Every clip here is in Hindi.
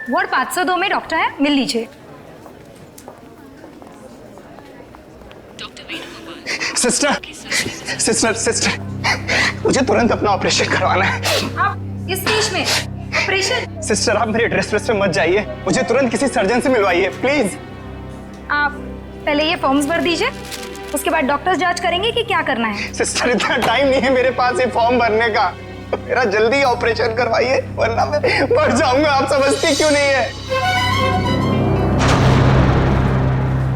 वार्ड 502 में डॉक्टर है, मिल लीजिए। सिस्टर सिस्टर सिस्टर, मुझे तुरंत अपना ऑपरेशन करवाना है। आप इस स्टेज में ऑपरेशन? सिस्टर आप मेरे ड्रेस पे मत जाइए, मुझे तुरंत किसी सर्जन से मिलवाइए प्लीज। आप पहले ये फॉर्म्स भर दीजिए, उसके बाद डॉक्टर्स जांच करेंगे कि क्या करना है। सिस्टर इतना टाइम नहीं है मेरे पास ये फॉर्म भरने का, मेरा जल्दी ऑपरेशन करवाइए वरना मैं मर जाऊंगा। आप समझती क्यों नहीं है?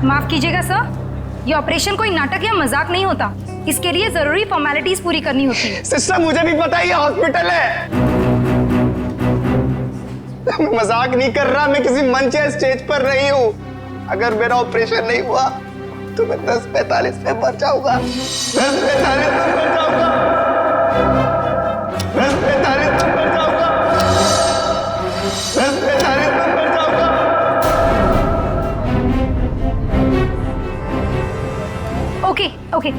माफ कीजिएगा सर, ये ऑपरेशन कोई नाटक या मजाक नहीं होता, इसके लिए जरूरी फॉर्मेलिटीज पूरी करनी होती है। सिस्टर मुझे भी पता है ये हॉस्पिटल है, मैं मजाक नहीं कर रहा, मैं किसी मंच या स्टेज पर नहीं हूँ। अगर मेरा ऑपरेशन नहीं हुआ तो मैं 10:45 में मर जाऊंगा। 10:45 में मर जाऊंगा। 10:45 में मर जाऊंगा। 10:45 में मर जाऊंगा। ओके ओके,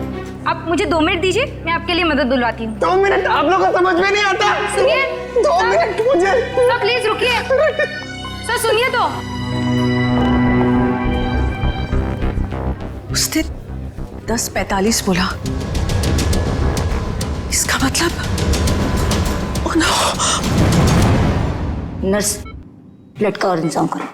आप मुझे 2 मिनट दीजिए, मैं आपके लिए मदद बुलवाती हूँ। 2 मिनट आप लोगों को समझ में नहीं आता। सुनिए 2 मिनट मुझे। सर प्लीज रुकिए, सर सुनिए तो। उसने 10:45 बोला, इसका मतलब ओह नो। नर्स, ब्लड का और इंतजाम करो।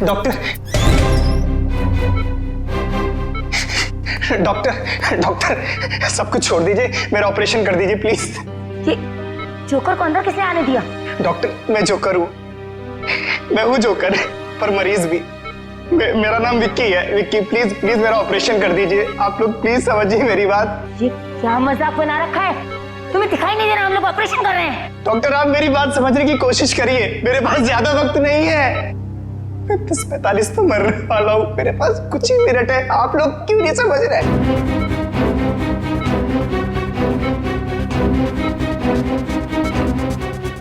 डॉक्टर डॉक्टर डॉक्टर सब कुछ छोड़ दीजिए, मेरा ऑपरेशन कर दीजिए प्लीज। ये जोकर को अंदर किसने आने दिया? डॉक्टर मैं जोकर हूँ, मैं हूँ जोकर पर मरीज भी। मेरा नाम विक्की है। विक्की प्लीज प्लीज मेरा ऑपरेशन कर दीजिए, आप लोग प्लीज समझिए मेरी बात। ये क्या मजाक बना रखा है? तुम्हें दिखाई नहीं दे रहा हम लोग ऑपरेशन कर रहे हैं? डॉक्टर आप मेरी बात समझने की कोशिश करिए, मेरे पास ज्यादा वक्त नहीं है, मैं 10:45 तो मरने वाला हूँ, मेरे पास कुछ ही मिनट है, आप लोग क्यों नहीं समझ रहे?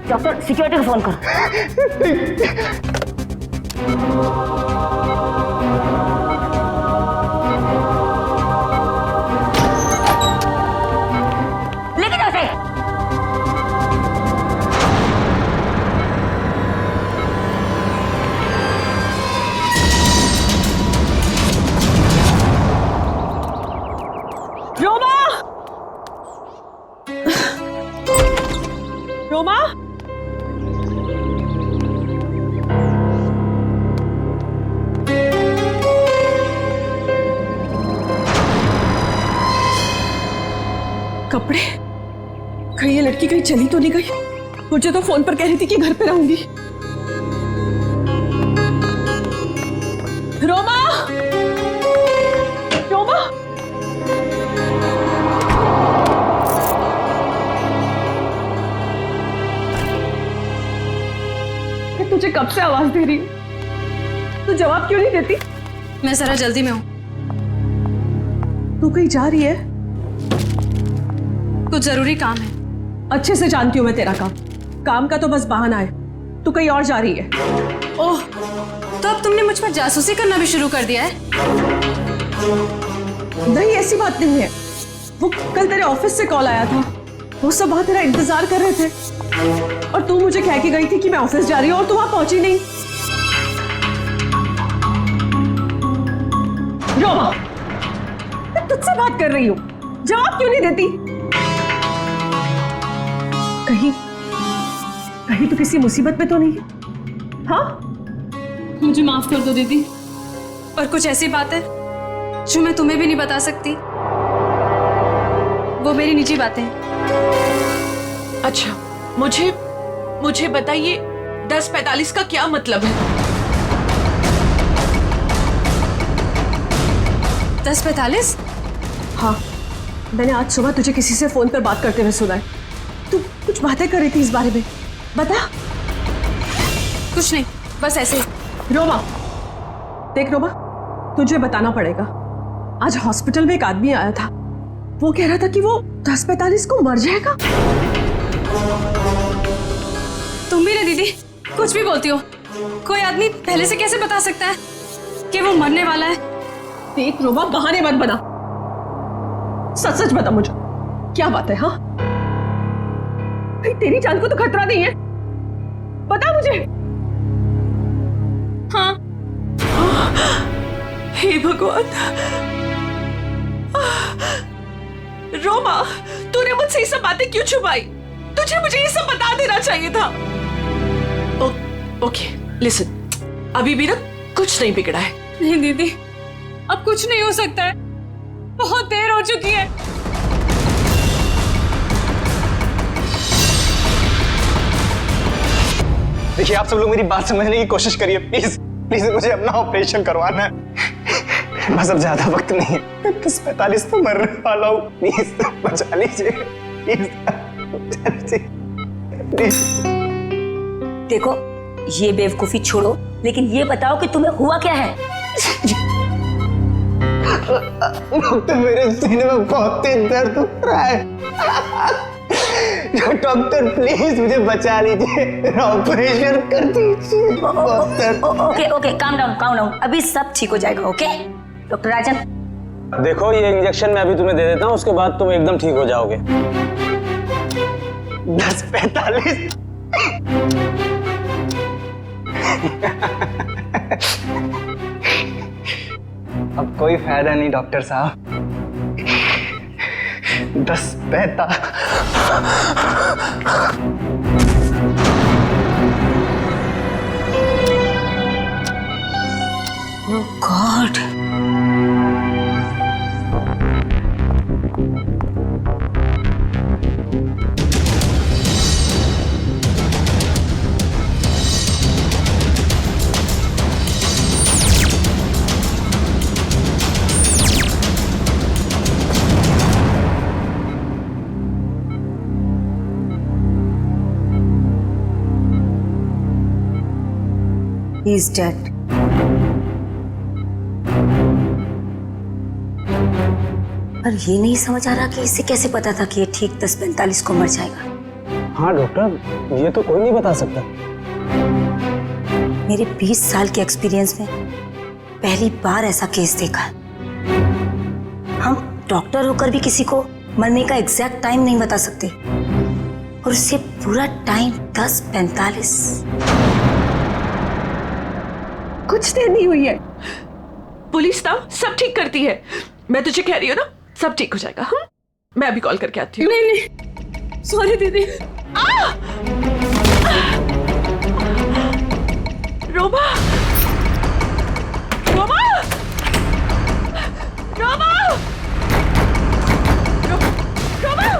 डॉक्टर सिक्योरिटी को फोन करो। लेके जाओ इसे। रोमा, रोमा, कपड़े कहीं ये लड़की कहीं चली तो नहीं गई? मुझे तो फोन पर कह रही थी कि घर पे रहूंगी। रोमा, रोमा, मैं तुझे कब से आवाज दे रही हूँ, तू जवाब क्यों नहीं देती? मैं जरा जल्दी में हूँ। तू कहीं जा रही है? कुछ जरूरी काम है। अच्छे से जानती हूँ मैं तेरा काम का तो बस बहाना है। तू कहीं और जा रही है। ओह, तो अब तुमने मुझ पर जासूसी करना भी शुरू कर दिया है? नहीं ऐसी बात नहीं है, वो कल तेरे ऑफिस से कॉल आया था, वो सब वहां तेरा इंतजार कर रहे थे और तू मुझे कह के गई थी कि मैं ऑफिस जा रही हूँ और तू वहां पहुंची नहीं। रोमा, मैं तुझसे बात कर रही हूँ, जवाब क्यों नहीं देती? कहीं कहीं तो किसी मुसीबत में तो नहीं है? हाँ, मुझे माफ कर दो दीदी, पर कुछ ऐसी बात है जो मैं तुम्हें भी नहीं बता सकती, वो मेरी निजी बातें हैं। अच्छा, मुझे बताइए 10:45 का क्या मतलब है? 10:45? हाँ, मैंने आज सुबह तुझे किसी से फोन पर बात करते हुए सुना है। तू कुछ बातें कर रही थी इस बारे में, बता। कुछ नहीं, बस ऐसे ही। रोमा, देख रोमा, तुझे बताना पड़ेगा। आज हॉस्पिटल में एक आदमी आया था, वो कह रहा था कि वो 10:45 को मर जाएगा। तुम भी ना दीदी, कुछ भी बोलती हो। कोई आदमी पहले से कैसे बता सकता है? कि वो मरने वाला है। देख रोमा, बहाने मत बना, सच सच बता मुझे, क्या बात है? हाँ भाई, तेरी जान को तो खतरा नहीं है, बता मुझे। हाँ। हे भगवान, रोमा, तूने मुझसे ये सब बातें क्यों छुपाई? तुझे मुझे ये सब बता देना चाहिए था। ओके लिसन, अभी भी ना कुछ नहीं बिगड़ा है। नहीं दीदी, अब कुछ नहीं हो सकता है, बहुत देर हो चुकी है। देखिए, आप सब लोग मेरी बात समझने की कोशिश करिए, प्लीज प्लीज, मुझे अपना ऑपरेशन करवाना है। बस अब ज्यादा वक्त नहीं है, 10:45 तो मरने वाला हूँ, प्लीज बचा लीजिए, प्लीज बचा लीजिए, प्लीज। देखो, ये बेवकूफी छोड़ो, लेकिन ये बताओ कि तुम्हें हुआ क्या है? डॉक्टर, मेरे सीने में बहुत तेज दर्द हो रहा है। डॉक्टर प्लीज मुझे बचा लीजिए, ऑपरेशन कर दीजिए। ओके ओके, काम डाउन, अभी सब ठीक हो जाएगा। ओके डॉक्टर राजन, देखो, ये इंजेक्शन मैं अभी तुम्हें दे देता हूँ, उसके बाद तुम एकदम ठीक हो जाओगे। 10:45। अब कोई फायदा नहीं डॉक्टर साहब, 10:45। ओह गॉड, he is dead. पर ये नहीं समझ आ रहा कि इसे कैसे पता था कि ये ठीक 10:45 को मर जाएगा। हाँ डॉक्टर, ये तो कोई नहीं बता सकता। मेरे 20 साल के एक्सपीरियंस में पहली बार ऐसा केस देखा। हम डॉक्टर होकर भी किसी को मरने का एग्जैक्ट टाइम नहीं बता सकते, और उससे पूरा टाइम 10:45। कुछ देर नहीं हुई है। पुलिस ना सब ठीक करती है, मैं तुझे कह रही हूँ ना, सब ठीक हो जाएगा। हाँ, मैं अभी कॉल करके आती हूँ। नहीं, सॉरी दीदी। रोमा, रोमा, रोमा, रोमा,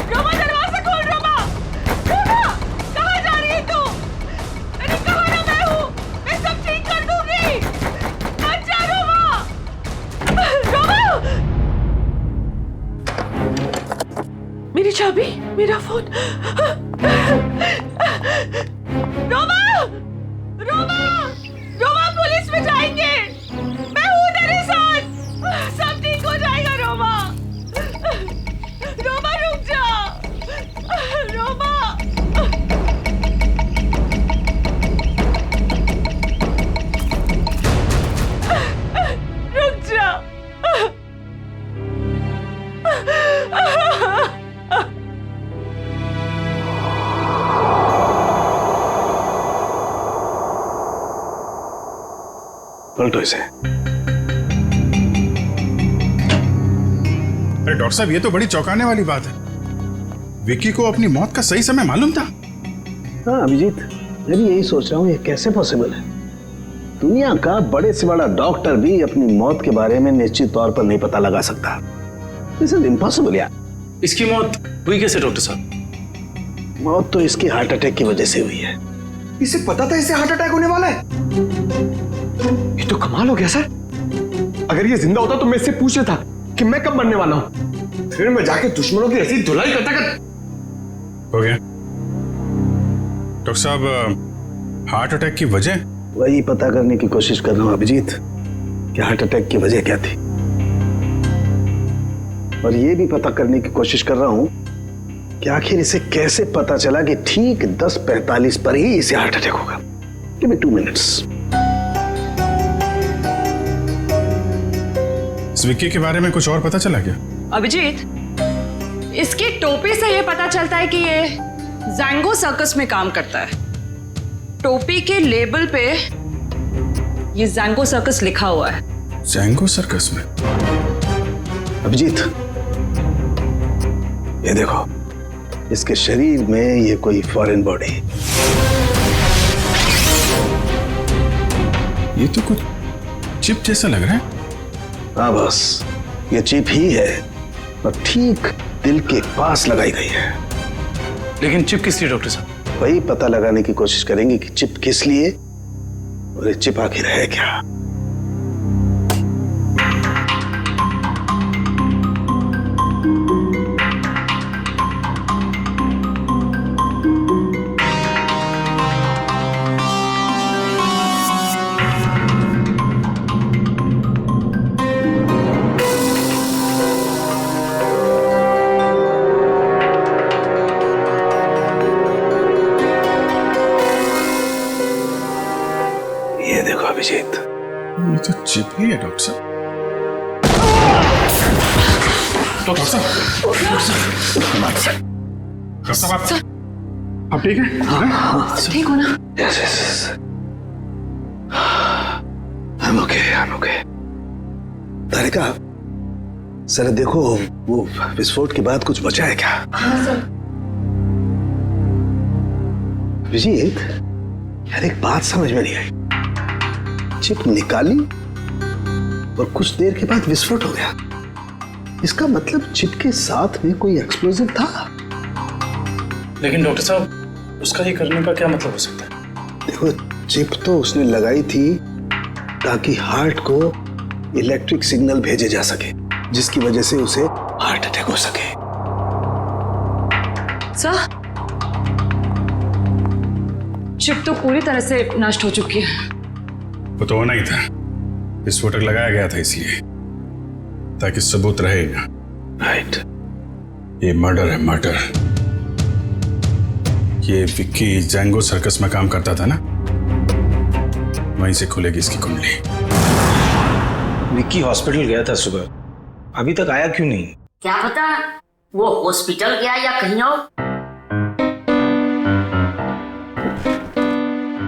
रोमा, दरवाजा खोल। रोमा, रोमा, कहाँ जा रही है तू? अरे कहाँ ना, मैं हूँ, मैं सब ठीक कर दूंगी। अच्छा रोमा, रोमा, मेरी चाबी, मेरा फोन। रोमा, रोमा, रोमा, पुलिस में जाएंगे, मैं हूँ तेरे साथ, सब ठीक हो जाएगा। रोमा, रोमा रुक जा, रोमा, रुक जा। पलटो इसे। अरे डॉक्टर साहब, ये तो बड़ी चौंकाने वाली बात है। विक्की को अपनी मौत का सही समय मालूम था? हाँ अभिजीत, मैं भी यही सोच रहा हूँ, ये कैसे पॉसिबल है? दुनिया का बड़े से बड़ा डॉक्टर भी अपनी मौत के बारे में निश्चित तौर पर नहीं पता लगा सकता। दिस इज इम्पॉसिबल यार। इसकी मौत हुई कैसे डॉक्टर साहब? मौत तो इसकी हार्ट अटैक की वजह से हुई है। इसे पता था इसे हार्ट अटैक होने वाला है? ये तो कमाल हो गया सर। अगर ये जिंदा होता तो मैं इससे पूछ लेता कि मैं कब मरने वाला हूं, फिर मैं जाके दुश्मनों की ऐसी धुलाई करता कर। हो गया डॉक्टर साहब, हार्ट अटैक की वजह? वही पता करने की कोशिश कर रहा हूं अभिजीत कि हार्ट अटैक की वजह क्या थी, और ये भी पता करने की कोशिश कर रहा हूं कि आखिर इसे कैसे पता चला कि ठीक 10:45 पर ही इसे हार्ट अटैक होगा। Give me 2 minutes. इस विक्की के बारे में कुछ और पता चला क्या? अभिजीत, इसकी टोपी से ये पता चलता है कि ये जैंगो सर्कस में काम करता है। टोपी के लेबल पे ये जैंगो सर्कस लिखा हुआ है। जैंगो सर्कस में? अभिजीत, ये देखो, इसके शरीर में ये कोई फॉरेन बॉडी। ये तो कुछ चिप जैसा लग रहा है। हाँ बस, ये चिप ही है और ठीक दिल के पास लगाई गई है। लेकिन चिप किस लिए डॉक्टर साहब? वही पता लगाने की कोशिश करेंगे कि चिप किस लिए और ये चिप आखिर है क्या। ये देखो अभिजीत, ये तो चिप ही है डॉक्टर साहब। डॉक्टर साहब, आप ठीक है? ठीक हो ना? Yes yes, I'm okay। Tarika, sir देखो, वो विस्फोट के बाद कुछ बचा है क्या? अभिजीत, यार एक बात समझ में नहीं आई। चिप निकाली और कुछ देर के बाद विस्फोट हो गया। इसका मतलब चिप के साथ में कोई एक्सप्लोजिव था। लेकिन डॉक्टर साहब, उसका ये करने का क्या मतलब हो सकता है? देखो, चिप तो उसने लगाई थी ताकि हार्ट को इलेक्ट्रिक सिग्नल भेजे जा सके, जिसकी वजह से उसे हार्ट अटैक हो सके। सर, चिप तो पूरी तरह से नष्ट हो चुकी है। वो तो होना ही था। विस्फोटक लगाया गया था इसलिए, ताकि सबूत रहे ना। राइट। ये मर्डर है, मर्डर। ये विक्की जैंगो सर्कस में काम करता था ना, वहीं से खुलेगी इसकी कुंडली। विक्की हॉस्पिटल गया था सुबह, अभी तक आया क्यों नहीं? क्या पता वो हॉस्पिटल गया या कहीं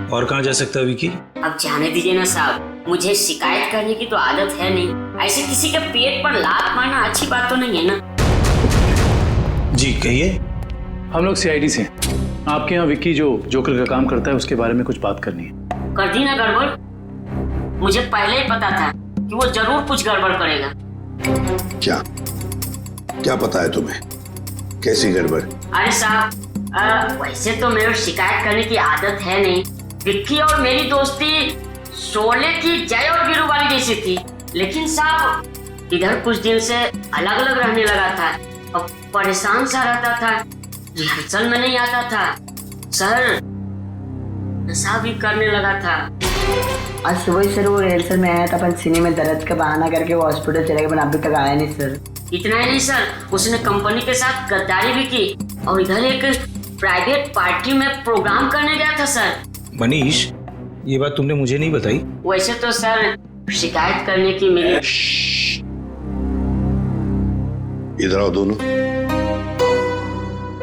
और कहाँ जा सकता है विक्की? अब जाने दीजिए ना साहब, मुझे शिकायत करने की तो आदत है नहीं। ऐसे किसी के पेट पर लात मारना अच्छी बात तो नहीं है ना। जी कहिए। हम लोग सीआईडी से हैं। आपके यहाँ विक्की जो जोकर का काम करता है उसके बारे में कुछ बात करनी है। कर दी ना गड़बड़? मुझे पहले ही पता था कि वो जरूर कुछ गड़बड़ करेगा। क्या पता है तुम्हें? कैसी गड़बड़? अरे साहब, वैसे तो मेरे शिकायत करने की आदत है नहीं। विक्की और मेरी दोस्ती शोले की जय और वीरू वाली जैसी थी, लेकिन साहब इधर कुछ दिन से अलग अलग रहने लगा था और परेशान सा रहता था, रिहर्सल में नहीं आता था सर, नशा भी करने लगा था। आज सुबह सर वो रिहर्सल में आया था, पर सीने में दर्द का बहाना करके वो हॉस्पिटल चले गए, पर अभी तक आया नहीं सर। इतना ही नहीं सर, उसने कंपनी के साथ गद्दारी भी की और इधर एक प्राइवेट पार्टी में प्रोग्राम करने गया था सर। मनीष, ये बात तुमने मुझे नहीं बताई। वैसे तो सर शिकायत करने की मेरी। इधर आओ दोनों,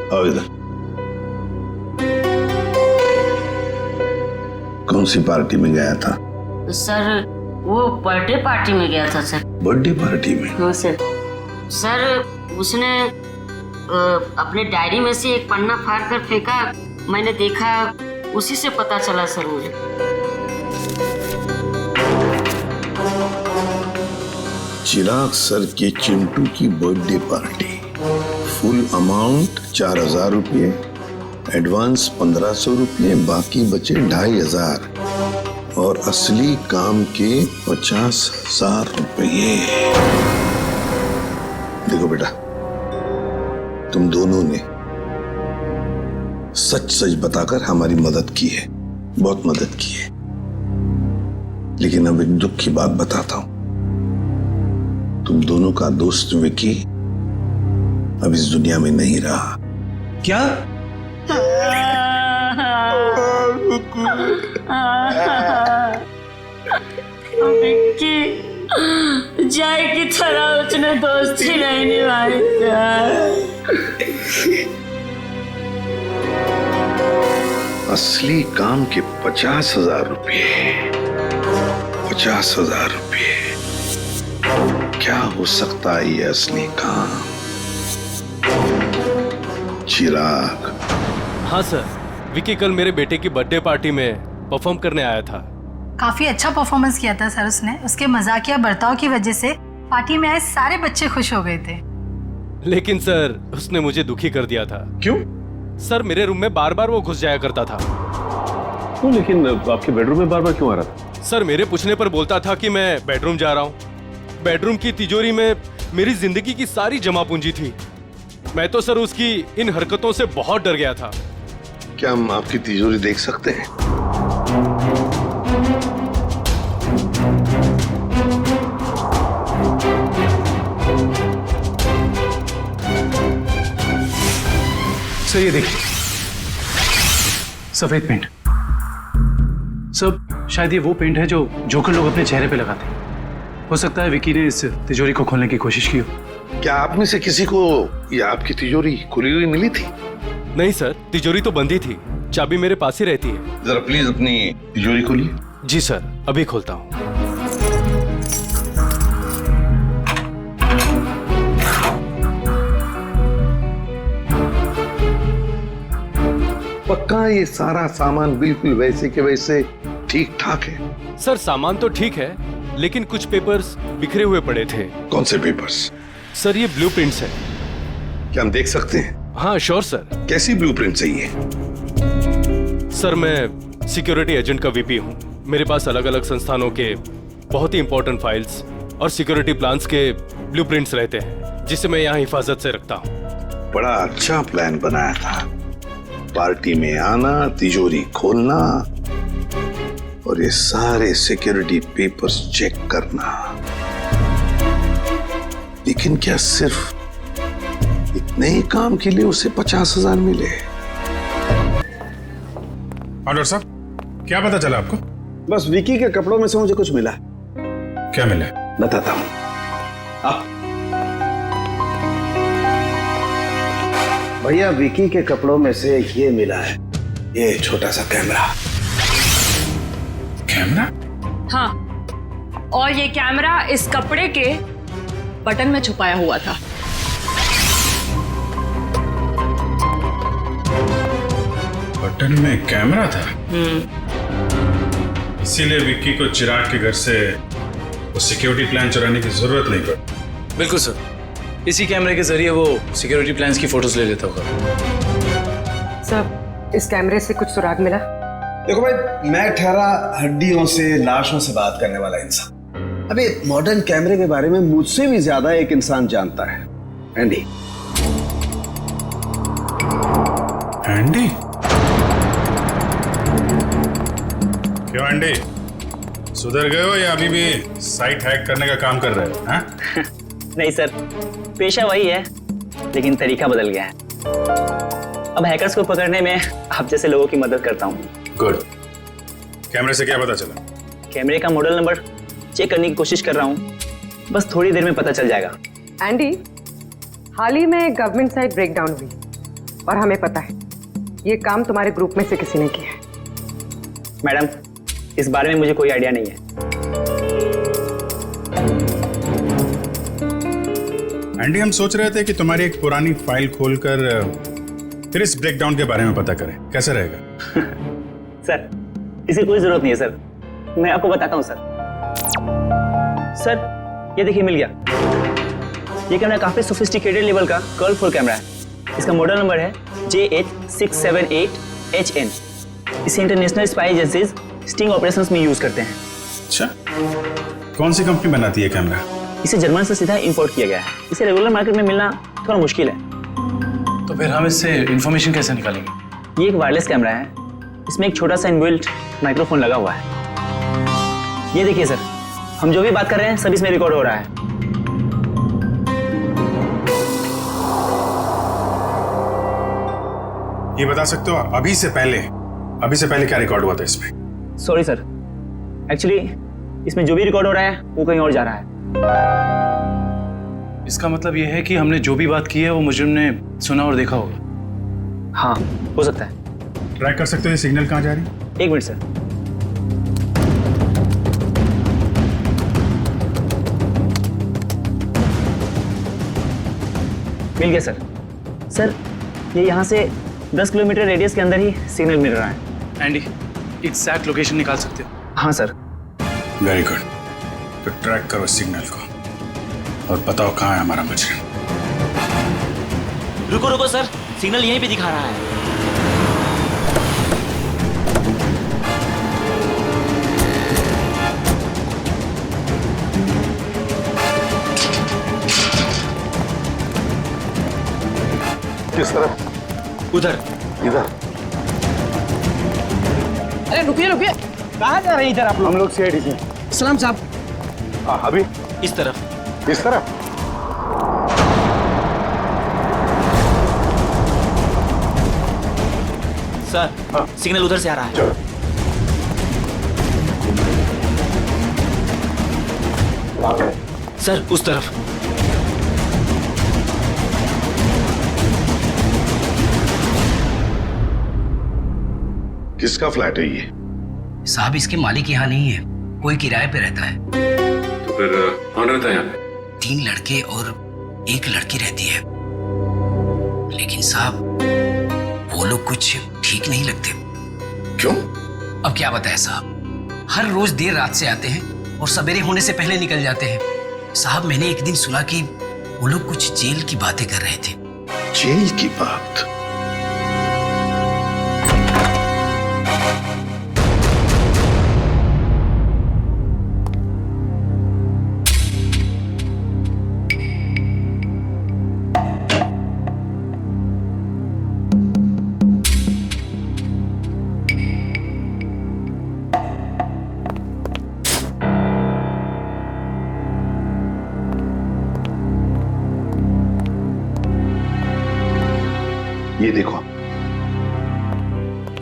आओ इधर। कौन सी पार्टी में गया था? सर वो बर्थडे पार्टी में गया था सर। बर्थडे पार्टी में? हाँ सर। सर उसने अपने डायरी में से एक पन्ना फाड़ कर फेंका, मैंने देखा, उसी से पता चला सर मुझे। चिराग सर के चिंटू की बर्थडे पार्टी, फुल अमाउंट 4000 रुपये, एडवांस 1500 रुपये, बाकी बचे 2500 और असली काम के 50,000 रुपये। देखो बेटा, तुम दोनों ने सच सच बताकर हमारी मदद की है, बहुत मदद की है। लेकिन अब एक दुख की बात बताता हूं, तुम दोनों का दोस्त विकी अब इस दुनिया में नहीं रहा। क्या? विक्की जय की तरह उसने दोस्ती नहीं निभाई असली काम के 50,000 रुपये, 50,000 रुपये। क्या हो सकता है ये असली काम? चिराग। हाँ सर, विकी कल मेरे बेटे की बर्थडे पार्टी में परफॉर्म करने आया था। काफी अच्छा परफॉर्मेंस किया था सर उसने। उसके मजाकिया बर्ताव की वजह से पार्टी में आए सारे बच्चे खुश हो गए थे। लेकिन सर उसने मुझे दुखी कर दिया था। क्यों? सर मेरे रूम में बार बार वो घुस जाया करता था। तो लेकिन आपके बेडरूम में बार बार क्यों आ रहा था? सर मेरे पूछने पर बोलता था कि मैं बेडरूम जा रहा हूँ। बेडरूम की तिजोरी में मेरी जिंदगी की सारी जमा पूंजी थी। मैं तो सर उसकी इन हरकतों से बहुत डर गया था। क्या हम आपकी तिजोरी देख सकते हैं? सर ये देखिए, सफेद पेंट। सर शायद ये वो पेंट है जो जोकर लोग अपने चेहरे पे लगाते हैं। हो सकता है विकी ने इस तिजोरी को खोलने की कोशिश की हो। क्या आप में से किसी को ये आपकी तिजोरी खुली हुई मिली थी? नहीं सर, तिजोरी तो बंद ही थी। चाबी मेरे पास ही रहती है। जरा प्लीज अपनी तिजोरी खोलिए। जी सर, अभी खोलता हूँ। पक्का ये सारा सामान बिल्कुल वैसे के वैसे ठीक ठाक है? सर सामान तो ठीक है, लेकिन कुछ पेपर्स बिखरे हुए पड़े थे। कौन से पेपर्स? सर ये ब्लूप्रिंट्स है। क्या हम देख सकते हैं? हाँ श्योर सर। कैसी ब्लूप्रिंट चाहिए? सर मैं सिक्योरिटी एजेंट का वीपी हूँ। मेरे पास अलग अलग संस्थानों के बहुत ही इंपॉर्टेंट फाइल्स और सिक्योरिटी प्लान्स के ब्लूप्रिंट्स रहते हैं, जिसे मैं यहाँ हिफाजत से रखता हूँ। बड़ा अच्छा प्लान बनाया था। पार्टी में आना, तिजोरी खोलना और ये सारे सिक्योरिटी पेपर्स चेक करना। लेकिन क्या सिर्फ इतने ही काम के लिए उसे 50,000 मिले? हाँ डॉक्टर साहब, क्या पता चला आपको? बस विकी के कपड़ों में से मुझे कुछ मिला। क्या मिला? बताता हूं। भैया विकी के कपड़ों में से ये मिला है, ये छोटा सा कैमरा। कैमरा? हाँ, और ये कैमरा इस कपड़े के बटन में छुपाया हुआ था। बटन में कैमरा था? इसीलिए विक्की को चिराग के घर से वो सिक्योरिटी प्लान चुराने की जरूरत नहीं पड़ी। बिल्कुल सर, इसी कैमरे के जरिए वो सिक्योरिटी प्लान्स की फोटोज ले लेता होगा। सर इस कैमरे से कुछ सुराग मिला? देखो भाई, मैं ठहरा हड्डियों से, लाशों से बात करने वाला इंसान। अबे मॉडर्न कैमरे के बारे में मुझसे भी ज्यादा एक इंसान जानता है, एंडी। एंडी? क्यों एंडी, सुधर गए हो या अभी भी साइट हैक करने का काम कर रहे हो? हाँ? नहीं सर, पेशा वही है, लेकिन तरीका बदल गया है। अब हैकर्स को पकड़ने में आप जैसे लोगों की मदद करता हूँ। गुड। कैमरे से क्या पता चला? कैमरे का मॉडल नंबर चेक करने की कोशिश कर रहा हूँ, बस थोड़ी देर में पता चल जाएगा। एंडी, हाल ही में गवर्नमेंट साइट ब्रेकडाउन हुई और हमें पता है ये काम तुम्हारे ग्रुप में से किसी ने किया है। मैडम, इस बारे में मुझे कोई आइडिया नहीं है। एंडी, हम सोच रहे थे कि तुम्हारी एक पुरानी फाइल खोलकर फिर इस ब्रेकडाउन के बारे में पता करें, कैसा रहेगा? सर इसकी कोई जरूरत नहीं है सर, मैं आपको बताता हूँ सर। सर ये देखिए, मिल गया। ये कैमरा काफी सोफिस्टिकेटेड लेवल का कर्व कैमरा है। इसका मॉडल नंबर है JH678HN। इसे international spy agencies sting operations में यूज करते हैं। अच्छा, कौन सी कंपनी बनाती है कैमरा? इसे जर्मन से सीधा इंपोर्ट किया गया है। इसे रेगुलर मार्केट में मिलना थोड़ा मुश्किल है। तो फिर हम इससे इंफॉर्मेशन कैसे निकालेंगे? ये एक वायरलेस कैमरा है, इसमें एक छोटा सा इनबिल्ट माइक्रोफोन लगा हुआ है। ये देखिए सर, हम जो भी बात कर रहे हैं सब इसमें रिकॉर्ड हो रहा है। ये बता सकते हो अभी से पहले क्या रिकॉर्ड हुआ था इसमें? सॉरी सर, एक्चुअली इसमें जो भी रिकॉर्ड हो रहा है वो कहीं और जा रहा है। इसका मतलब यह है कि हमने जो भी बात की है वो मुजरिम ने सुना और देखा होगा। हाँ, हो सकता है। ट्रैक कर सकते हो ये सिग्नल कहाँ जा रही है? 1 मिनट सर। मिल गया सर। सर ये यहाँ से 10 किलोमीटर रेडियस के अंदर ही सिग्नल मिल रहा है। एंडी, एग्जैक्ट लोकेशन निकाल सकते हो? हाँ सर। Very good. तो ट्रैक करो सिग्नल को और बताओ कहाँ है हमारा मुजरिम। रुको रुको सर, सिग्नल यहीं पे दिखा रहा है। किस तरफ? उधर। इधर? अरे रुकिए रुकिए, कहाँ जा रहे हैं इधर आप लोग? हम लोग सीआईडी से। सलाम साहब। हाँ, अभी इस तरफ। इस तरफ? सर सिग्नल उधर से आ रहा है। चलो। सर उस तरफ। किसका फ्लैट है ये? साहब इसके मालिक यहाँ नहीं है, कोई किराए पे रहता है। तो फिर कौन रहता है यहाँ पे? 3 लड़के और 1 लड़की रहती है। लेकिन साहब वो लोग कुछ ठीक नहीं लगते। क्यों? अब क्या बताएं साहब, हर रोज देर रात से आते हैं और सवेरे होने से पहले निकल जाते हैं। साहब मैंने एक दिन सुना कि वो लोग कुछ जेल की बातें कर रहे थे। जेल की बात? ये देखो,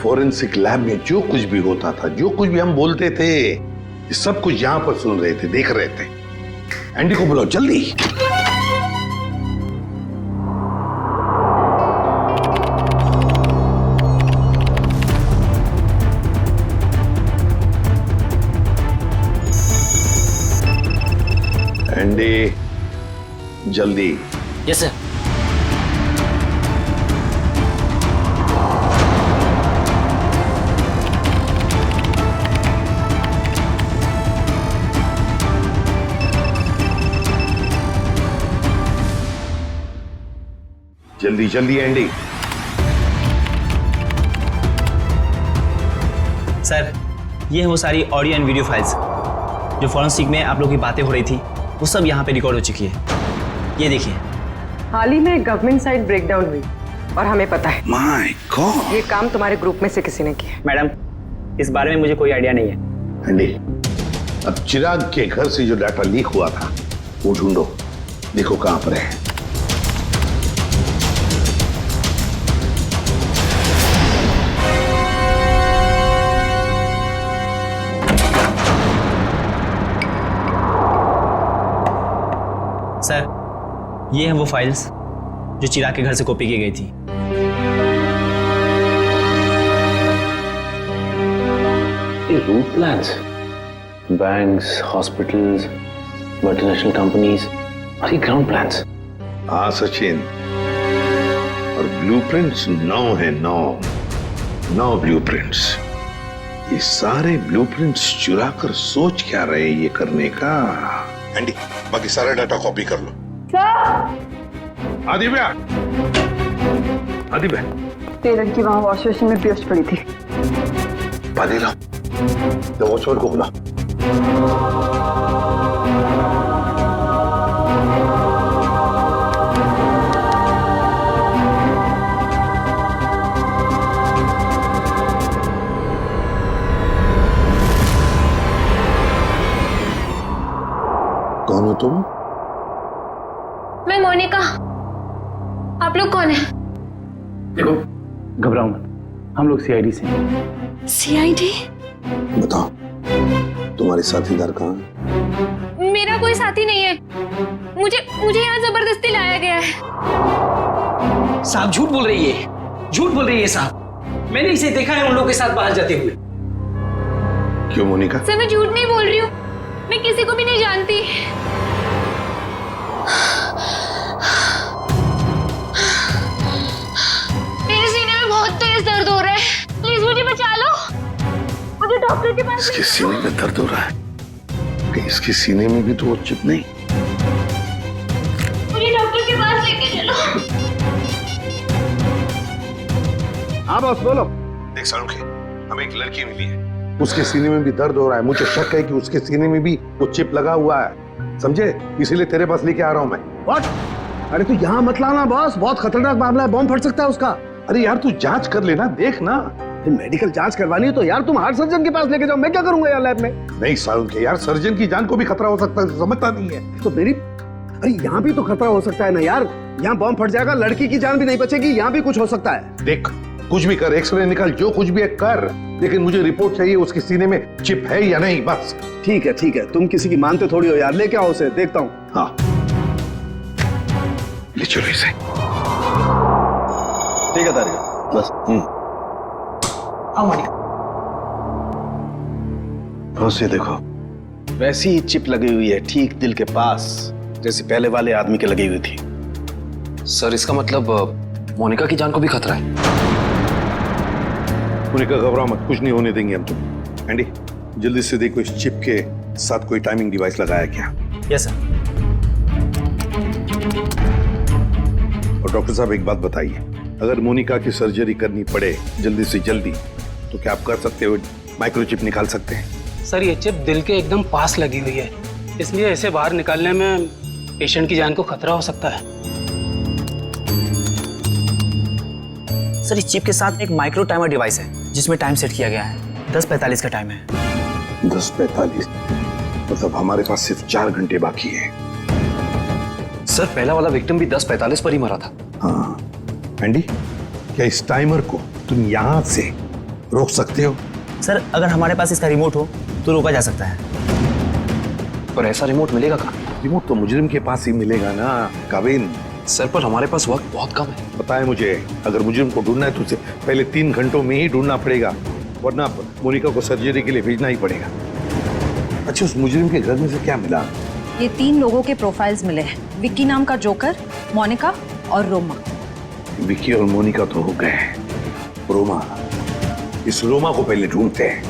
फोरेंसिक लैब में जो कुछ भी होता था, जो कुछ भी हम बोलते थे, ये सब कुछ यहां पर सुन रहे थे, देख रहे थे। एंडी को बुलाओ जल्दी। एंडी जल्दी। Yes sir. जल्दी जल्दी एंडी। सर ये है वो सारी ऑडियो एंड वीडियो फाइल्स जो फॉरेंसिक में आप लोगों की बातें हो रही थी, वो सब यहाँ पे रिकॉर्ड हो चुकी है। ये देखिए। हाल ही में गवर्नमेंट साइड ब्रेकडाउन हुई और हमें पता है। My God. ये काम तुम्हारे ग्रुप में से किसी ने किया। मैडम इस बारे में मुझे कोई आइडिया नहीं है। एंडी, अब चिराग के घर से जो डाटा लीक हुआ था वो ढूंढो, देखो कहां पर है। सर ये हैं वो फाइल्स जो चिराग के घर से कॉपी की गई थी। ये route plans, banks, hospitals, multinational companies और ये ग्राउंड प्लान्स। हाँ सचिन, और ब्लूप्रिंट्स 9 है, 9 ब्लूप्रिंट्स। ये सारे ब्लूप्रिंट्स चुरा कर सोच क्या रहे ये करने का। एंडी बाकी सारा डाटा कॉपी कर लो। आदिव्या, आदिव्या, टेलर की वहां वॉश बेसिन में पेस्ट पड़ी थी। पानी लाओ, तो वॉचमैन को बुला। कौन हो तुम? मैं मोनिका। आप लोग कौन है? देखो घबराओ मत, हम लोग सीआईडी से हैं। सीआईडी? बताओ। तुम्हारे साथीदार कहाँ? मेरा कोई साथी नहीं है। मुझे यहाँ जबरदस्ती लाया गया है। साहब झूठ बोल रही है, झूठ बोल रही है साहब। मैंने इसे देखा है उन लोगों के साथ बाहर जाते हुए। क्यों मोनिका? सर मैं झूठ नहीं बोल रही हूँ, मैं किसी को भी नहीं जानती। मेरे सीने में बहुत तेज दर्द हो रहा है, प्लीज मुझे बचा लो। मुझे डॉक्टर के पास इसके सीने में दर्द हो रहा है। कहीं इसके सीने में भी तो वो चिप नहीं? मुझे डॉक्टर के पास लेके चलो। हाँ बॉस बोलो। देख सारुखे, हमें एक लड़की मिली है, उसके सीने में भी दर्द हो रहा है। मुझे शक है कि उसके सीने में भी वो चिप लगा हुआ है, समझे? इसीलिए तेरे पास लेके आ रहा हूं मैं। व्हाट? अरे तू यहाँ मत लाना बॉस, बहुत खतरनाक मामला है, बॉम्ब फट सकता है उसका। अरे यार तू जांच कर लेना, देख ना। मेडिकल जांच करवानी है तो यार तुम हार्ट सर्जन के पास लेके जाओ, मैं क्या करूंगा यार लैब में? नहीं सारुखे यार, सर्जन की जान को भी खतरा हो सकता है, समझता नहीं है तो मेरी। अरे यहाँ भी तो खतरा हो सकता है ना यार, यहाँ बॉम्ब फट जाएगा, लड़की की जान भी नहीं बचेगी, यहाँ भी कुछ हो सकता है। देख कुछ भी कर, एक्सरे निकाल, जो कुछ भी है कर, लेकिन मुझे रिपोर्ट चाहिए उसके सीने में चिप है या नहीं, बस। ठीक है, तुम किसी की मानते थोड़ी हो यार, लेके आओ उसे, देखता हूँ। हाँ ले चलो इसे। ठीक है तारिका, बस। आओ मोनिका। बस ये देखो, वैसी ही चिप लगी हुई है ठीक दिल के पास, जैसे पहले वाले आदमी के लगी हुई थी। सर इसका मतलब मोनिका की जान को भी खतरा है। मोनिका घबराओ मत, कुछ नहीं होने देंगे हम तुम। एंडी जल्दी से देखो इस चिप के साथ कोई टाइमिंग डिवाइस लगाया क्या? Yes sir. और डॉक्टर साहब एक बात बताइए, अगर मोनिका की सर्जरी करनी पड़े जल्दी से जल्दी तो क्या आप कर सकते हो? माइक्रोचिप निकाल सकते हैं? सर ये चिप दिल के एकदम पास लगी हुई है, इसलिए इसे बाहर निकालने में पेशेंट की जान को खतरा हो सकता है। सर इस चिप के साथ एक माइक्रो टाइमर डिवाइस है जिसमें टाइम सेट किया गया है। 10:45 का टाइम है। 10:45 मतलब हमारे पास सिर्फ 4 घंटे बाकी है। सर पहला वाला विक्टिम भी 10:45 पर ही मरा था। हाँ एंडी, क्या इस टाइमर को तुम यहाँ से रोक सकते हो? सर अगर हमारे पास इसका रिमोट हो तो रोका जा सकता है। पर ऐसा रिमोट मिलेगा कहाँ? रिमोट तो मुजरिम के पास ही मिलेगा ना काविन। सर पर हमारे पास वक्त बहुत कम है। पता है मुझे, अगर मुजरिम को ढूंढना है तो उसे पहले 3 घंटों में ही ढूंढना पड़ेगा, वरना मोनिका को सर्जरी के लिए भेजना ही पड़ेगा। अच्छा उस मुजरिम के घर में से क्या मिला? ये 3 लोगों के प्रोफाइल्स मिले हैं, विक्की नाम का जोकर, मोनिका और रोमा। विक्की और मोनिका तो हो गए, रोमा, इस रोमा को पहले ढूंढते हैं।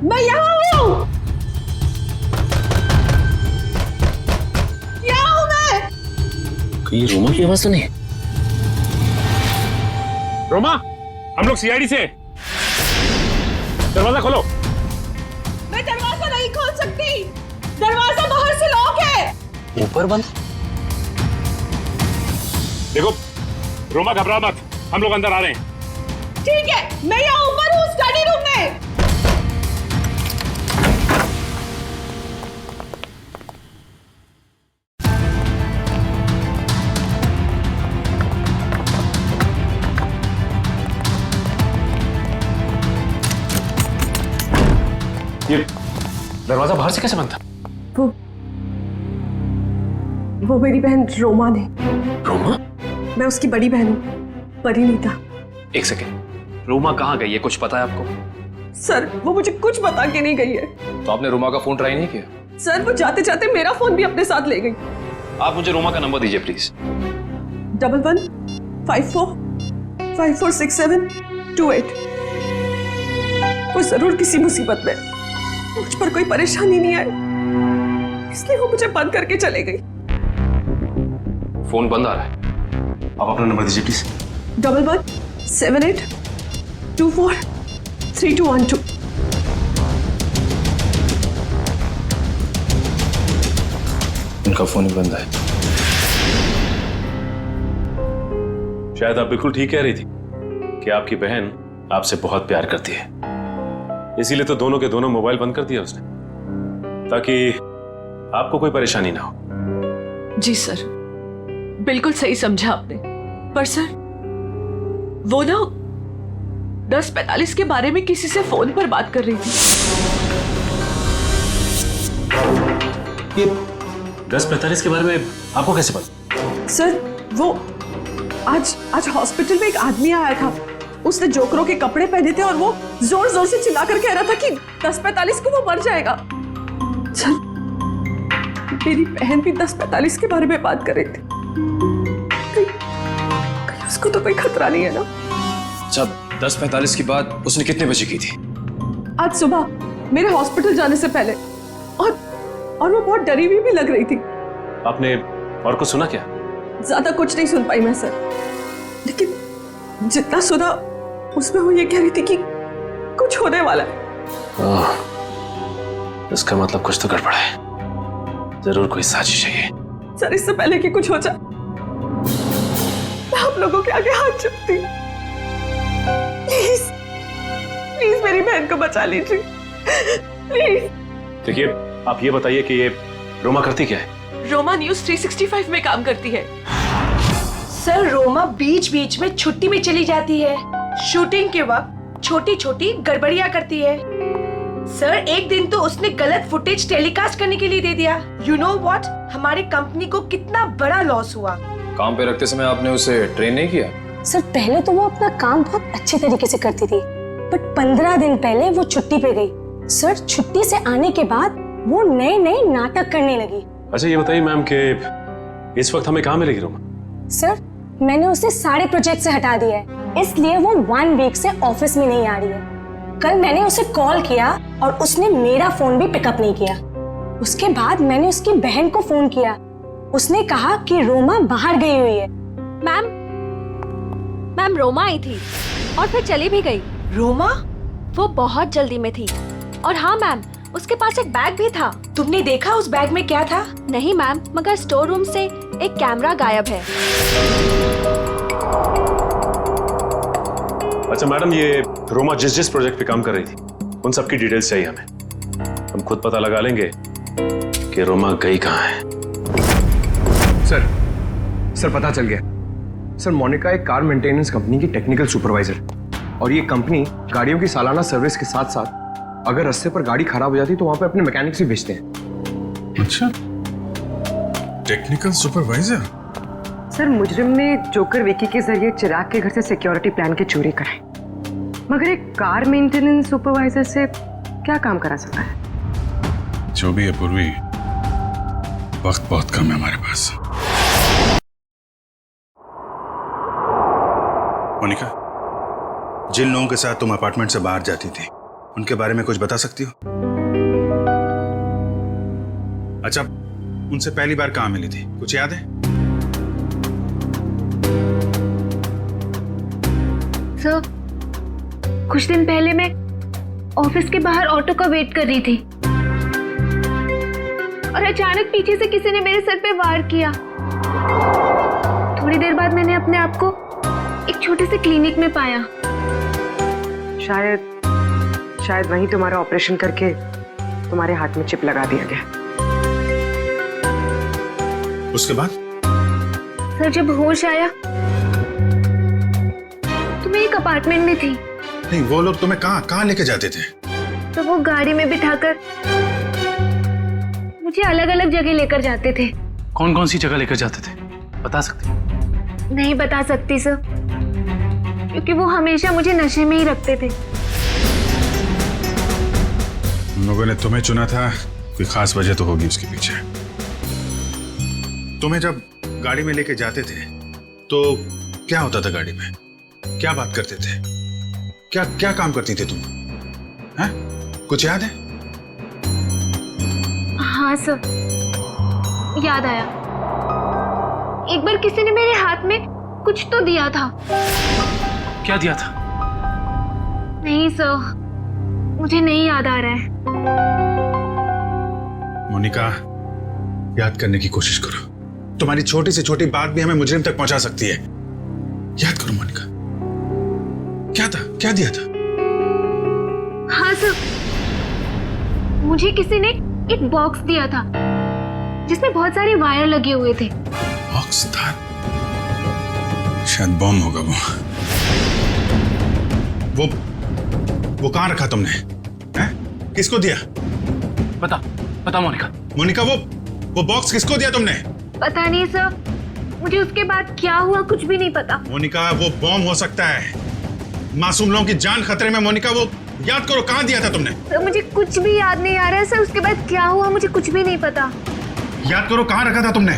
मैं यहाँ हूँ, यहाँ हूँ मैं। ये रोमा की आवाज तो नहीं है? रोमा, हम लोग सीआईडी से, दरवाजा खोलो। मैं दरवाजा नहीं खोल सकती, दरवाजा बाहर से लॉक है। ऊपर बंद। देखो रोमा घबरा मत, हम लोग अंदर आ रहे हैं। ठीक है, मैं यहाँ ऊपर हूँ स्टडी रूम में। ये दरवाजा बाहर से कैसे बंद था? वो मेरी बहन रोमा ने। रोमा? मैं उसकी बड़ी बहन हूँ, परिणीता। एक सेकेंड, रोमा कहाँ गई है, कुछ पता है आपको? सर वो मुझे कुछ बता के नहीं गई है। तो आपने रोमा का फोन ट्राई नहीं किया? सर वो जाते जाते मेरा फोन भी अपने साथ ले गई। आप मुझे रोमा का नंबर दीजिए प्लीज। 1154546728। वो जरूर किसी मुसीबत में, मुझ पर कोई परेशानी नहीं आई, इसलिए वो मुझे बंद करके चले गई। फोन बंद आ रहा है, आप अपना नंबर दीजिए प्लीज। 1178243212। उनका फोन ही बंद है। शायद आप बिल्कुल ठीक कह रही थी कि आपकी बहन आपसे बहुत प्यार करती है, इसीलिए तो दोनों के दोनों मोबाइल बंद कर दिया उसने, ताकि आपको कोई परेशानी ना हो। जी सर, बिल्कुल सही समझा आपने। पर सर, वो ना 10:45 के बारे में किसी से फोन पर बात कर रही थी। ये 10:45 के बारे में आपको कैसे पता? सर, वो आज हॉस्पिटल में एक आदमी आया था। उसने जोकरों के कपड़े पहने थे और वो जोर जोर से चिल्ला कर कह रहा था कि 10:45 को वो मर जाएगा। सर, मेरी बहन भी 10:45 के बारे में बात कर रही थी। कहीं उसको तो कोई खतरा नहीं है ना? जब 10:45 की बात उसने कितने बजे की थी? आज सुबह मेरे हॉस्पिटल जाने से पहले। और वो बहुत डरी हुई भी लग रही थी। आपने और कुछ सुना क्या? ज्यादा कुछ नहीं सुन पाई मैं सर, लेकिन जितना सुना उसमें वो ये कह रही थी कि कुछ होने वाला है। इसका मतलब कुछ तो गड़बड़ है, जरूर कोई साजिश है ये। सर, इससे पहले कि कुछ हो जाए मैं आप लोगों के आगे हाथ जोड़ती हूँ। प्लीज प्लीज मेरी बहन को बचा लीजिए, प्लीज। देखिए, आप ये बताइए कि ये रोमा करती क्या है? रोमा न्यूज 365 में काम करती है। सर, रोमा बीच बीच में छुट्टी में चली जाती है। शूटिंग के वक्त छोटी छोटी गड़बड़ियां करती है। सर, एक दिन तो उसने गलत फुटेज टेलीकास्ट करने के लिए दे दिया। यू नो व्हाट, हमारे कंपनी को कितना बड़ा लॉस हुआ। काम पे रखते समय आपने उसे ट्रेन नहीं किया? सर, पहले तो वो अपना काम बहुत अच्छे तरीके से करती थी, बट 15 दिन पहले वो छुट्टी पे गई। सर, छुट्टी से आने के बाद वो नए नए नाटक करने लगी। अच्छा, ये बताइए मैम कि इस वक्त हमें कहाँ मिलेगी रोमा? सर, मैंने उसे सारे प्रोजेक्ट से हटा दिया है, इसलिए वो 1 वीक से ऑफिस में नहीं आ रही है। कल मैंने उसे कॉल किया और उसने मेरा फोन भी पिकअप नहीं किया। उसके बाद मैंने उसकी बहन को फोन किया, उसने कहा कि रोमा बाहर गई हुई है। मैम रोमा आई थी और फिर चली भी गई। रोमा? वो बहुत जल्दी में थी। और हाँ मैम, उसके पास एक बैग भी था। तुमने देखा उस बैग में क्या था? नहीं मैम, मगर स्टोर रूम से एक कैमरा गायब है। अच्छा मैडम, ये रोमा जिस प्रोजेक्ट पे काम कर रही थी उन सब की डिटेल्स चाहिए हमें। हम खुद पता लगा लेंगे कि रोमा गई कहाँ है। सर, पता चल गया। सर, मोनिका एक कार मेंटेनेंस कंपनी की टेक्निकल सुपरवाइजर, और ये कंपनी गाड़ियों की सालाना सर्विस के साथ साथ अगर रास्ते पर गाड़ी खराब हो जाती तो वहां पे अपने मैकेनिक्स भी भेजते हैं। अच्छा, टेक्निकल सुपरवाइजर। सर, मुजरिम ने जोकर विकी के जरिए चिराग के घर से सिक्योरिटी प्लान की चोरी कराई, मगर एक कार मेंटेनेंस सुपरवाइजर से क्या काम करा सकता है? जो भी है पूर्वी, वक्त बहुत कम है हमारे पास। मोनिका, जिन लोगों के साथ तुम अपार्टमेंट से बाहर जाती थी उनके बारे में कुछ बता सकती हो? अच्छा, उनसे पहली बार कहाँ मिली थी, कुछ याद है? सर, कुछ दिन पहले मैं ऑफिस के बाहर ऑटो का वेट कर रही थी और अचानक पीछे से किसी ने मेरे सर पे वार किया। थोड़ी देर बाद मैंने अपने आप को एक छोटे से क्लिनिक में पाया। शायद वहीं तुम्हारा ऑपरेशन करके तुम्हारे हाथ में चिप लगा दिया गया। उसके बाद? सर, जब होश आया तो मैं एक अपार्टमेंट में थी। नहीं, वो लोग तुम्हें कहाँ लेके जाते थे? तो वो गाड़ी में बिठाकर मुझे अलग अलग जगह लेकर जाते थे। कौन कौन सी जगह लेकर जाते थे, बता सकते? नहीं बता सकती सर, क्योंकि वो हमेशा मुझे नशे में ही रखते थे। उन लोगों ने तुम्हें चुना था, कोई खास वजह तो होगी उसके पीछे। तुम्हें जब गाड़ी में लेके जाते थे तो क्या होता था गाड़ी में? क्या बात करते थे? क्या काम करती थी तुम? हैं? कुछ याद है? हाँ सर, याद आया। एक बार किसी ने मेरे हाथ में कुछ तो दिया था। क्या दिया था? नहीं सर, मुझे नहीं याद आ रहा है। मोनिका, याद करने की कोशिश करो। तुम्हारी छोटी से छोटी बात भी हमें मुजरिम तक पहुंचा सकती है। याद करो मोनिका, क्या था, क्या दिया था? हाँ सर, मुझे किसी ने एक बॉक्स दिया था जिसमें बहुत सारे वायर लगे हुए थे। बॉक्स था, शायद बॉम्ब होगा वो कहाँ रखा तुमने? हैं? किसको दिया? बता मोनिका। मोनिका, वो बॉक्स किसको दिया तुमने? पता नहीं सर, मुझे उसके बाद क्या हुआ कुछ भी नहीं पता। मोनिका, वो बॉम्ब हो सकता है, मासूम लोगों की जान खतरे में। मोनिका, वो याद करो कहाँ दिया था तुमने? सर मुझे कुछ भी याद नहीं आ रहा है सर, उसके बाद क्या हुआ मुझे कुछ भी नहीं पता। याद करो कहाँ रखा था तुमने?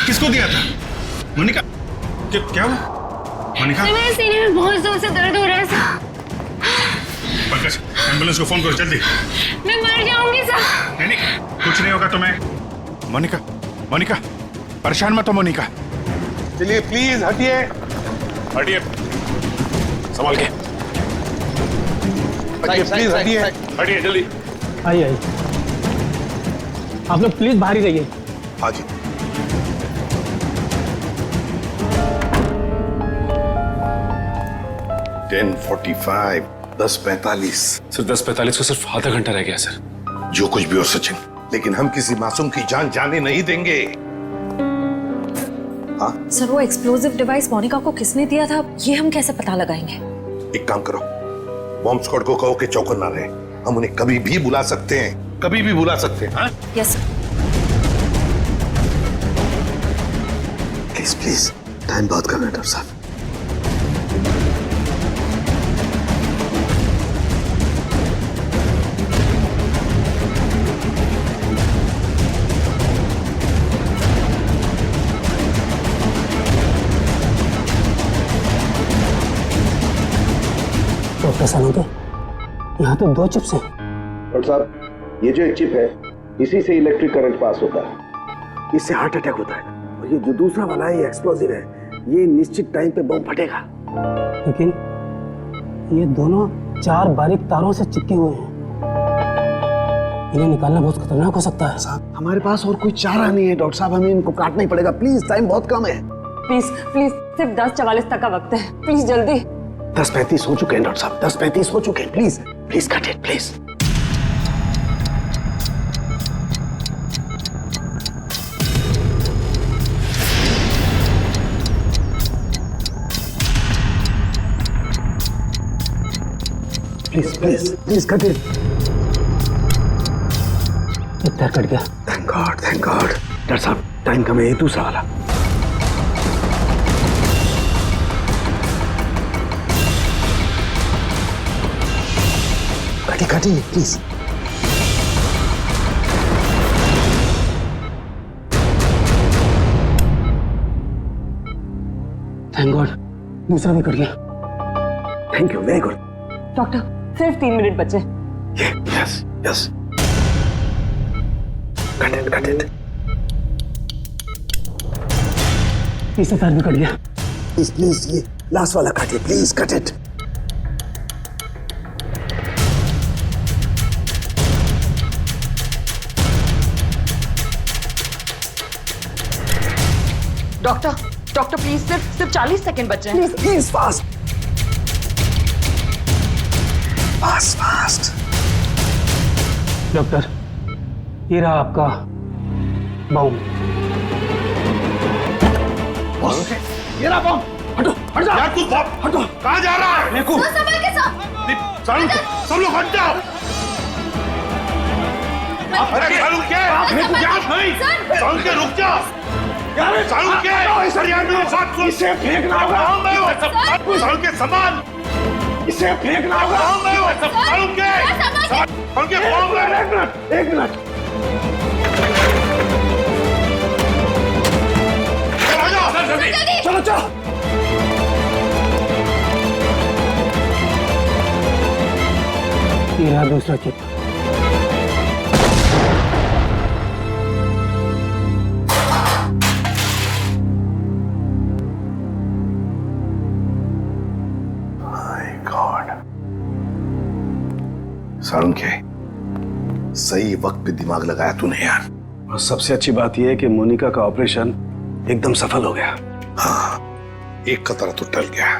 किसको दिया था? मोनिका, क्या हुआ? मोनिका, मेरे सीने में बहुत जोर से दर्द हो रहा है सर। पंकज, एम्बुलेंस को फोन करो जल्दी। मैं मर जाऊंगी सर। नहीं, कुछ नहीं होगा तुम्हें। मोनिका, परेशान मत हो मोनिका। चलिए प्लीज हटिए। हटिए, संभाल के। प्लीज हटिए। हटिए जल्दी। आइए आप लोग प्लीज बाहर ही रहिए। हाँ जी। $10:45, 10:45। सर 10:45 को सिर्फ आधा घंटा रह गया सर। जो कुछ भी हो सचिन, लेकिन हम किसी मासूम की जान जाने नहीं देंगे। हाँ? सर वो एक्सप्लोजिव डिवाइस मोनिका को किसने दिया था ये हम कैसे पता लगाएंगे? एक काम करो, बॉम्ब स्क्वाड को कहो कि चौकन ना रहे। हम उन्हें कभी भी बुला सकते हैं, कभी भी बुला सकते हैं। हाँ? Yes sir. प्लीज टाइम बहुत कम है डॉक्टर साहब। डॉक्टर सालों यहाँ तो 2 चिप्स हैं। डॉक्टर साहब, ये जो एक चिप है, इसी से इलेक्ट्रिक करंट पास होता है, इससे हार्ट अटैक होता है। और ये जो दूसरा वाला है, ये एक्सप्लोजिव है, ये निश्चित टाइम पे बम फटेगा। लेकिन ये दोनों 4 बारीक तारों से चिपके हुए हैं, इन्हें निकालना बहुत खतरनाक हो सकता है। साहब, हमारे पास और कोई चारा नहीं है डॉक्टर साहब, हमें इनको काटना ही पड़ेगा। प्लीज, टाइम बहुत कम है। प्लीज सिर्फ 10:44 तक का वक्त है, प्लीज जल्दी। 10:35 हो चुके हैं डॉक्टर साहब, 10:35 हो चुके हैं। Please cut it please. Please cut it. इतना कट गया। Thank God. डॉक्टर साहब, टाइम कम है, ये दूसरा वाला। काटिए प्लीज। थैंक गॉड, दूसरा भी कट गया। Thank you, very good. Doctor सिर्फ 3 मिनट बचे। यस। Cut it. तीसरा तार भी कट गया। प्लीज ये लास्ट वाला काटिए, please cut it. Doctor please सिर्फ 40 सेकंड बचे हैं। Please fast. डॉक्टर, ये रहा आपका बॉम्ब। ये रहा बॉम्ब। हट जा यार, तू हटो। कहाँ जा रहा है? संभाल के सब लोग हट जाओ। अरे सालू के सालू के रुक जा। सालू के इसे फेंकना होगा। सालू के सामान इसे फेंकना होगा। सालू के एक मिनट। चलो। ये रहा दूसरा चिप। सारुण के सही वक्त पे दिमाग लगाया तूने यार। और सबसे अच्छी बात यह है कि मोनिका का ऑपरेशन एकदम सफल हो गया। हाँ, एक खतरा तो टल गया,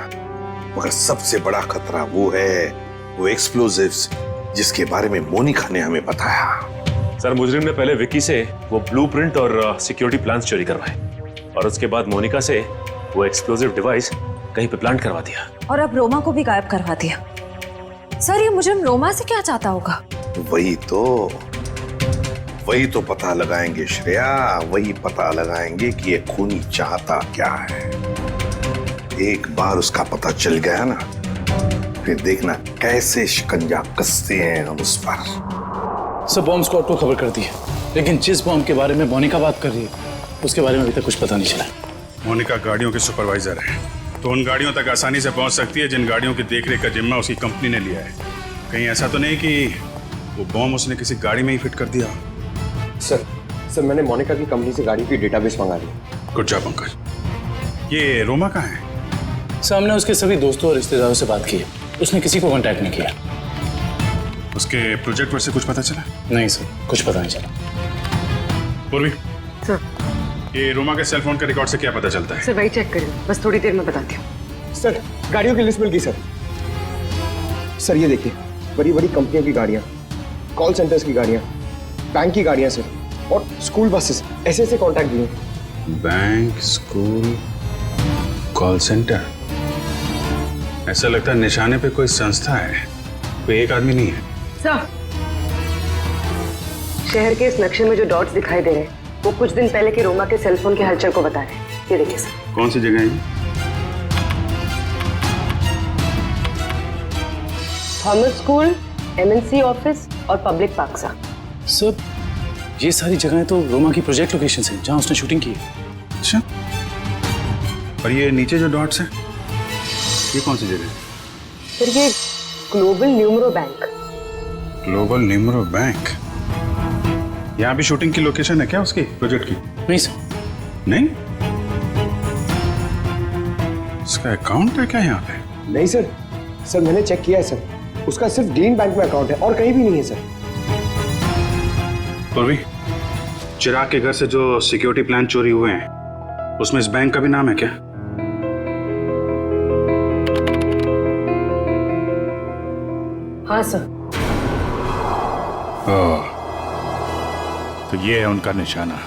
मगर सबसे बड़ा खतरा वो है, वो एक्सप्लोजिव्स जिसके बारे में मोनिका ने हमें बताया। सर मुजरिम ने पहले विक्की से वो ब्लूप्रिंट और सिक्योरिटी प्लान्स चोरी करवाए और उसके बाद मोनिका से वो एक्सप्लोजिव डिवाइस कहीं पे प्लांट करवा दिया और अब रोमा को भी गायब करवा दिया। सर ये मुजरिम रोमा से क्या चाहता होगा? वही तो पता लगाएंगे श्रेया, वही पता लगाएंगे कि ये खूनी चाहता क्या है। एक बार उसका पता चल गया ना, फिर देखना कैसे शिकंजा कसते हैं हम उस पर। सब बॉम्ब स्क्वाड को खबर कर दी है, लेकिन जिस बॉम्ब के बारे में मोनिका बात कर रही है उसके बारे में अभी तक कुछ पता नहीं चला। मोनिका गाड़ियों की सुपरवाइजर है, तो उन गाड़ियों तक आसानी से पहुंच सकती है जिन गाड़ियों की देखरेख का जिम्मा उसकी कंपनी ने लिया है। कहीं ऐसा तो नहीं कि वो बॉम्ब उसने किसी गाड़ी में ही फिट कर दिया? सर मैंने मोनिका की कंपनी से गाड़ी की डेटाबेस मंगा ली। Good job Pankaj. ये रोमा कहाँ है? सामने उसके सभी दोस्तों और रिश्तेदारों से बात की है, उसने किसी को कांटेक्ट नहीं किया। उसके प्रोजेक्ट पर से कुछ पता चला? नहीं सर, कुछ पता नहीं चला। पूर्वी सर, ये रोमा के सेल फोन के रिकॉर्ड से क्या पता चलता है? सर वही चेक करिए, बस थोड़ी देर में बताती हूँ। सर गाड़ियों की लिस्ट मिल गई सर ये देखिए, बड़ी बड़ी कंपनियों की गाड़ियाँ, कॉल सेंटर्स की गाड़ियाँ, बैंक की गाड़ियाँ सर, और स्कूल बसेस, ऐसे कॉन्टैक्ट दिए। Bank, school, call centre. ऐसा लगता है निशाने पे कोई संस्था है, कोई एक आदमी नहीं है। सर, शहर के इस नक्शे में जो डॉट्स दिखाई दे रहे हैं वो कुछ दिन पहले के रोमा के सेलफोन के हलचल को बता रहे हैं। ये देखिए सर। कौन सी जगह है? थॉमस स्कूल, एमएनसी ऑफिस और पब्लिक पार्क सर, ये सारी जगहें तो रोमा की प्रोजेक्ट लोकेशन हैं जहां उसने शूटिंग की है। अच्छा, और ये नीचे जो डॉट्स हैं, ये कौन सी जगह है? सर ये global numero bank. Global numero bank? यहाँ भी शूटिंग की लोकेशन है क्या उसकी प्रोजेक्ट की? नहीं सर। नहीं? उसका अकाउंट है क्या यहाँ पे? नहीं सर मैंने चेक किया है सर, उसका सिर्फ ग्रीन बैंक में अकाउंट है और कहीं भी नहीं है सर। पूर्वी, चिराग के घर से जो सिक्योरिटी प्लान चोरी हुए हैं उसमें इस बैंक का भी नाम है क्या? हाँ सर। ओह, तो ये है उनका निशाना,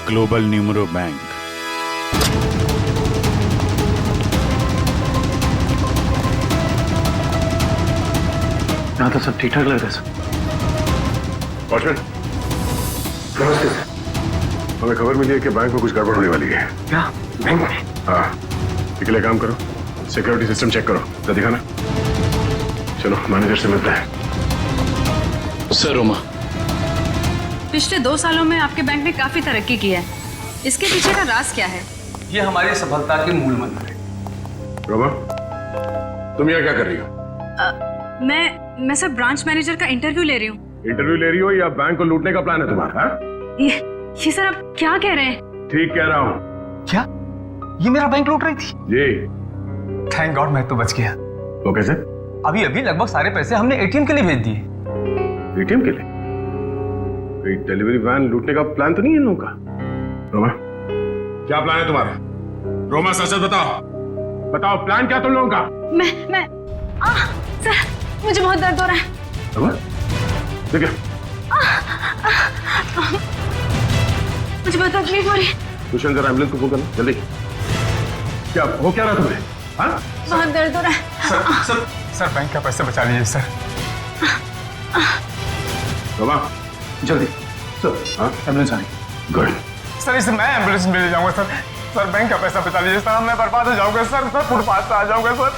ग्लोबल न्यूमरो बैंक। यहाँ तो सब ठीक ठाक लग रहा है सर। वॉचमैन, नमस्ते सर। हमें खबर मिली है कि बैंक में कुछ गड़बड़ होने वाली है। क्या बैंक में? हाँ, इसके लिए काम करो, सिक्योरिटी सिस्टम चेक करो, जरा दिखाना। चलो मैनेजर से मिलते हैं। सर रोमा, पिछले 2 सालों में आपके बैंक ने काफी तरक्की की है, इसके पीछे का राज क्या है? ये हमारी सफलता के मूल मंत्र है। रोमा, तुम यहाँ क्या कर रही हो? मैं सर ब्रांच मैनेजर का इंटरव्यू ले रही हूँ। इंटरव्यू ले रही हो या बैंक को लूटने का प्लान है तुम्हारा? ये सर आप क्या कह रहे हैं? ठीक कह रहा हूँ। क्या ये मेरा बैंक लूट रही थी? जी। थैंक गॉड मैं तो बच गया। वो कैसे? अभी लगभग सारे पैसे हमने एटीएम के लिए भेज दिए। एटीएम के लिए? कोई डिलीवरी वैन लूटने का प्लान तो नहीं है इन लोगों का? रोमा, क्या प्लान है तुम्हारा? रोमा सच बताओ प्लान क्या तुम लोगों का? मैं सर मुझे बहुत दर्द हो रहा है। रोमा, देखिए मुझे बहुत तकलीफ हो रही है। कुशन जरा एम्बुलेंस को फोन करना जल्दी। क्या हो क्या रहा तुम्हें? हाँ? बहुत दर्द हो रहा है। सर बैंक का पैसा बचा लीजिए सर। रोमा जल्दी सर। हाँ, एम्बुलेंस आ रही। गुड। सर इसे मैं एम्बुलेंस में ले जाऊंगा सर बैंक का पैसा बचा लीजिए सर, मैं बर्बाद हो जाऊंगा सर फुटपाथ पे आ जाऊंगा सर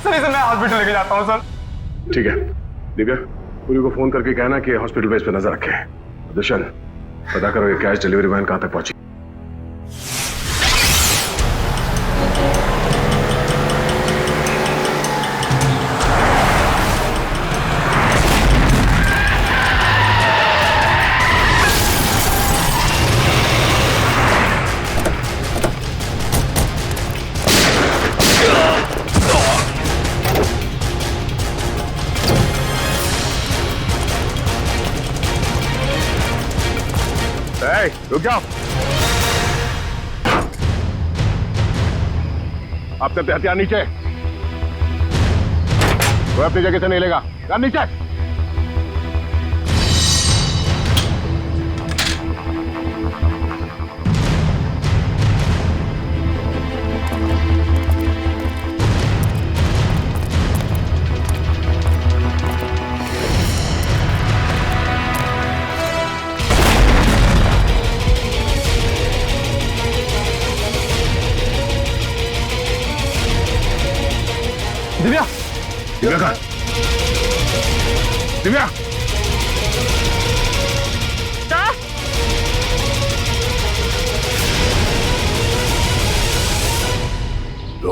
इसे मैं हॉस्पिटल लेके जाता हूँ सर। ठीक है दिव्या, पूरी को फोन करके कहना कि हॉस्पिटल बेस पे नजर रखे। दुष्यंत, पता करो ये कैश डिलीवरी वैन कहां तक पहुंची। रुक जाओ। आप सबके हथियार नीचे। कोई अपनी जगह से नहीं लेगा। नीचे।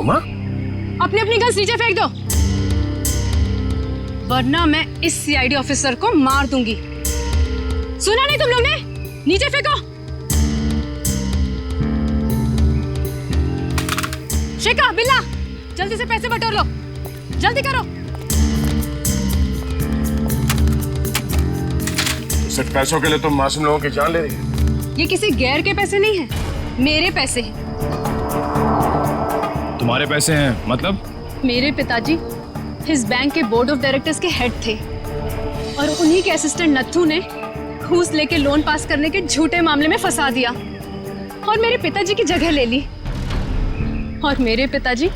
रोमा? अपनी अपनी गन्स नीचे फेंक दो, वरना मैं इस सीआईडी ऑफिसर को मार दूंगी। सुना नहीं तुम लोग ने? नीचे फेंको। शिका, बिल्ला, जल्दी से पैसे बटोर लो, जल्दी करो। सिर्फ पैसों के लिए तुम मासूम लोगों की जान ले रही हो? ये किसी गैर के पैसे नहीं है, मेरे पैसे हैं। तुम्हारे पैसे हैं मतलब? मेरे पिताजी इस बैंक के बोर्ड ऑफ डायरेक्टर्स के हेड थे और उन्हीं के असिस्टेंट नत्थू ने घूस लेके लोन पास करने के झूठे मामले में फंसा दिया और मेरे पिताजी की जगह ले ली और मेरे पिताजी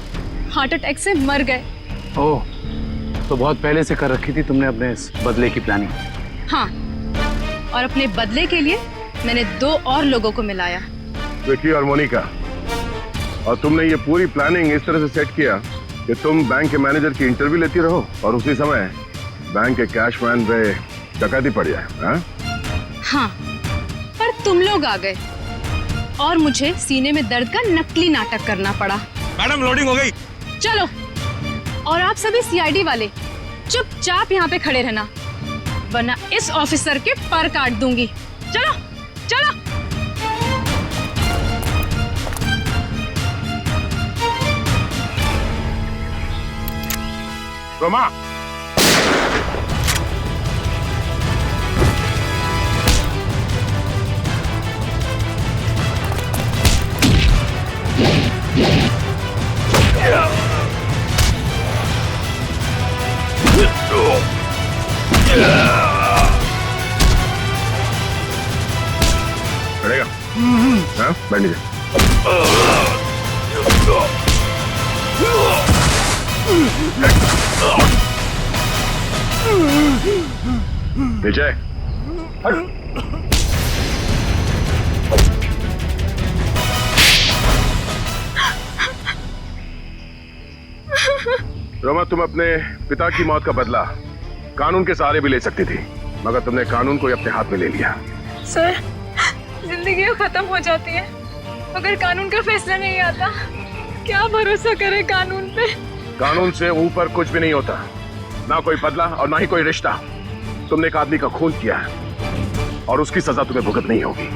हार्ट अटैक से मर गए। ओह, तो बहुत पहले से कर रखी थी तुमने अपने इस बदले की प्लानिंग? हाँ, और अपने बदले के लिए मैंने 2 और लोगों को मिलाया, विकी और मोनिका। और तुमने ये पूरी प्लानिंग इस तरह से सेट किया कि तुम बैंक के मैनेजर की इंटरव्यू लेती रहो और उसी समय बैंक के कैशमैन पे डकैती पड़ जाए। हाँ, पर तुम लोग आ गए और मुझे सीने में दर्द का नकली नाटक करना पड़ा। मैडम, लोडिंग हो गई। चलो, और आप सभी सीआईडी वाले चुपचाप यहाँ पे खड़े रहना, वरना इस ऑफिसर के पर काट दूंगी। चलो चलो। रोमा, पड़ेगा? हाँ, बैठ नीचे। नीचे हट। रोमा, तुम अपने पिता की मौत का बदला कानून के सहारे भी ले सकती थी, मगर तुमने कानून को ही अपने हाथ में ले लिया। सर, जिंदगी खत्म हो जाती है अगर कानून का फैसला नहीं आता। क्या भरोसा करे कानून पे? कानून से ऊपर कुछ भी नहीं होता, ना कोई बदला और ना ही कोई रिश्ता। तुमने एक आदमी का खून किया है और उसकी सजा तुम्हें भुगतनी होगी।